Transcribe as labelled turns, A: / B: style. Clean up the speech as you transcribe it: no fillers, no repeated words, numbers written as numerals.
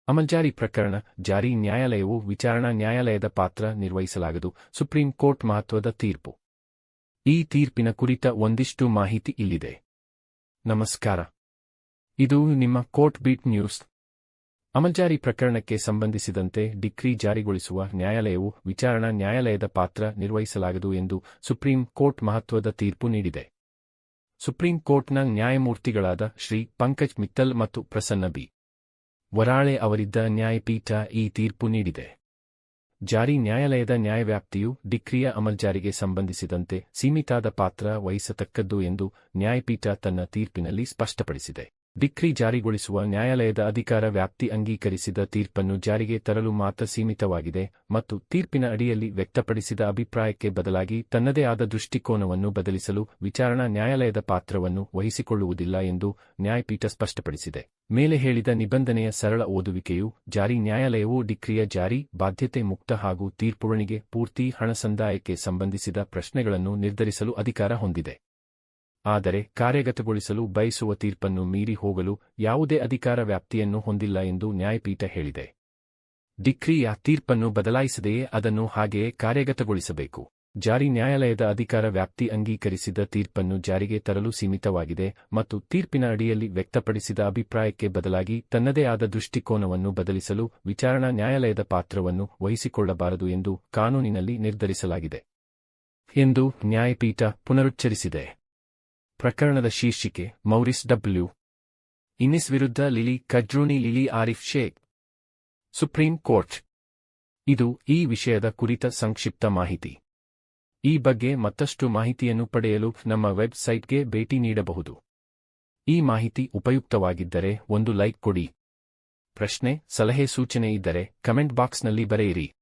A: ಅಮಲ್ಜಾರಿ ಪ್ರಕರಣ ಜಾರಿ ನ್ಯಾಯಾಲಯವು ವಿಚಾರಣಾ ನ್ಯಾಯಾಲಯದ ಪಾತ್ರ ನಿರ್ವಹಿಸಲಾಗದು. ಸುಪ್ರೀಂ ಕೋರ್ಟ್ ಮಹತ್ವದ ತೀರ್ಪು. ಈ ತೀರ್ಪಿನ ಕುರಿತ ಒಂದಿಷ್ಟು ಮಾಹಿತಿ ಇಲ್ಲಿದೆ. ನಮಸ್ಕಾರ. ಇದು ನಿಮ್ಮ ಕೋರ್ಟ್ ಬೀಟ್ ನ್ಯೂಸ್. ಅಮಲ್ಜಾರಿ ಪ್ರಕರಣಕ್ಕೆ ಸಂಬಂಧಿಸಿದಂತೆ ಡಿಕ್ರಿ ಜಾರಿಗೊಳಿಸುವ ನ್ಯಾಯಾಲಯವು ವಿಚಾರಣಾ ನ್ಯಾಯಾಲಯದ ಪಾತ್ರ ನಿರ್ವಹಿಸಲಾಗದು ಎಂದು ಸುಪ್ರೀಂ ಕೋರ್ಟ್ ಮಹತ್ವದ ತೀರ್ಪು ನೀಡಿದೆ. ಸುಪ್ರೀಂ ಕೋರ್ಟ್ನ ನ್ಯಾಯಮೂರ್ತಿಗಳಾದ ಶ್ರೀ ಪಂಕಜ್ ಮಿತ್ತಲ್ ಮತ್ತು ಪ್ರಸನ್ನ ಬಿ. ವರಾಳೆ ಅವರಿದ್ದ ನ್ಯಾಯಪೀಠ ಈ ತೀರ್ಪು ನೀಡಿದೆ. ಜಾರಿ ನ್ಯಾಯಾಲಯದ ನ್ಯಾಯವ್ಯಾಪ್ತಿಯು ಡಿಕ್ರಿಯ ಅಮಲ್ಜಾರಿಗೆ ಸಂಬಂಧಿಸಿದಂತೆ ಸೀಮಿತಾದ ಪಾತ್ರ ವಹಿಸತಕ್ಕದ್ದು ಎಂದು ನ್ಯಾಯಪೀಠ ತನ್ನ ತೀರ್ಪಿನಲ್ಲಿ ಸ್ಪಷ್ಟಪಡಿಸಿದೆ. ಡಿಕ್ರಿ ಜಾರಿಗೊಳಿಸುವ ನ್ಯಾಯಾಲಯದ ಅಧಿಕಾರ ವ್ಯಾಪ್ತಿ ಅಂಗೀಕರಿಸಿದ ತೀರ್ಪನ್ನು ಜಾರಿಗೆ ತರಲು ಮಾತ್ರ ಸೀಮಿತವಾಗಿದೆ ಮತ್ತು ತೀರ್ಪಿನ ಅಡಿಯಲ್ಲಿ ವ್ಯಕ್ತಪಡಿಸಿದ ಅಭಿಪ್ರಾಯಕ್ಕೆ ಬದಲಾಗಿ ತನ್ನದೇ ಆದ ದೃಷ್ಟಿಕೋನವನ್ನು ಬದಲಿಸಲು ವಿಚಾರಣಾ ನ್ಯಾಯಾಲಯದ ಪಾತ್ರವನ್ನು ವಹಿಸಿಕೊಳ್ಳುವುದಿಲ್ಲ ಎಂದು ನ್ಯಾಯಪೀಠ ಸ್ಪಷ್ಟಪಡಿಸಿದೆ. ಮೇಲೆ ಹೇಳಿದ ನಿಬಂಧನೆಯ ಸರಳ ಓದುವಿಕೆಯು ಜಾರಿ ನ್ಯಾಯಾಲಯವು ಡಿಕ್ರಿಯ ಜಾರಿ, ಬಾಧ್ಯತೆ ಮುಕ್ತ ಹಾಗೂ ತೀರ್ಪುವಣಿಗೆ ಪೂರ್ತಿ ಹಣ ಸಂದಾಯಕ್ಕೆ ಸಂಬಂಧಿಸಿದ ಪ್ರಶ್ನೆಗಳನ್ನು ನಿರ್ಧರಿಸಲು ಅಧಿಕಾರ ಹೊಂದಿದೆ. ಆದರೆ ಕಾರ್ಯಗತಗೊಳಿಸಲು ಬಯಸುವ ತೀರ್ಪನ್ನು ಮೀರಿ ಹೋಗಲು ಯಾವುದೇ ಅಧಿಕಾರ ವ್ಯಾಪ್ತಿಯನ್ನು ಹೊಂದಿಲ್ಲ ಎಂದು ನ್ಯಾಯಪೀಠ ಹೇಳಿದೆ. ಡಿಕ್ರಿಯ ತೀರ್ಪನ್ನು ಬದಲಾಯಿಸದೆಯೇ ಅದನ್ನು ಹಾಗೆಯೇ ಕಾರ್ಯಗತಗೊಳಿಸಬೇಕು. ಜಾರಿ ನ್ಯಾಯಾಲಯದ ಅಧಿಕಾರ ವ್ಯಾಪ್ತಿ ಅಂಗೀಕರಿಸಿದ ತೀರ್ಪನ್ನು ಜಾರಿಗೆ ತರಲು ಸೀಮಿತವಾಗಿದೆ ಮತ್ತು ತೀರ್ಪಿನ ಅಡಿಯಲ್ಲಿ ವ್ಯಕ್ತಪಡಿಸಿದ ಅಭಿಪ್ರಾಯಕ್ಕೆ ಬದಲಾಗಿ ತನ್ನದೇ ಆದ ದೃಷ್ಟಿಕೋನವನ್ನು ಬದಲಿಸಲು ವಿಚಾರಣಾ ನ್ಯಾಯಾಲಯದ ಪಾತ್ರವನ್ನು ವಹಿಸಿಕೊಳ್ಳಬಾರದು ಎಂದು ಕಾನೂನಿನಲ್ಲಿ ನಿರ್ಧರಿಸಲಾಗಿದೆ ಎಂದು ನ್ಯಾಯಪೀಠ ಪುನರುಚ್ಚರಿಸಿದೆ. ಪ್ರಕರಣದ ಶೀರ್ಷಿಕೆ ಮೌರಿಸ್ ಡಬ್ಲ್ಯೂ. ಇನ್ನಿಸ್ ವಿರುದ್ಧ Lily Kazrooni Lily Arif Sheikh. Supreme court. ಇದು ಈ ವಿಷಯದ ಕುರಿತ ಸಂಕ್ಷಿಪ್ತ ಮಾಹಿತಿ. ಈ ಬಗ್ಗೆ ಮತ್ತಷ್ಟು ಮಾಹಿತಿಯನ್ನು ಪಡೆಯಲು ನಮ್ಮ ವೆಬ್ ಸೈಟ್ಗೆ ಭೇಟಿ ನೀಡಬಹುದು. ಈ ಮಾಹಿತಿ ಉಪಯುಕ್ತವಾಗಿದ್ದರೆ ಒಂದು ಲೈಕ್ ಕೊಡಿ. ಪ್ರಶ್ನೆ, ಸಲಹೆ, ಸೂಚನೆ ಇದ್ದರೆ ಕಮೆಂಟ್ ಬಾಕ್ಸ್ನಲ್ಲಿ ಬರೆಯಿರಿ.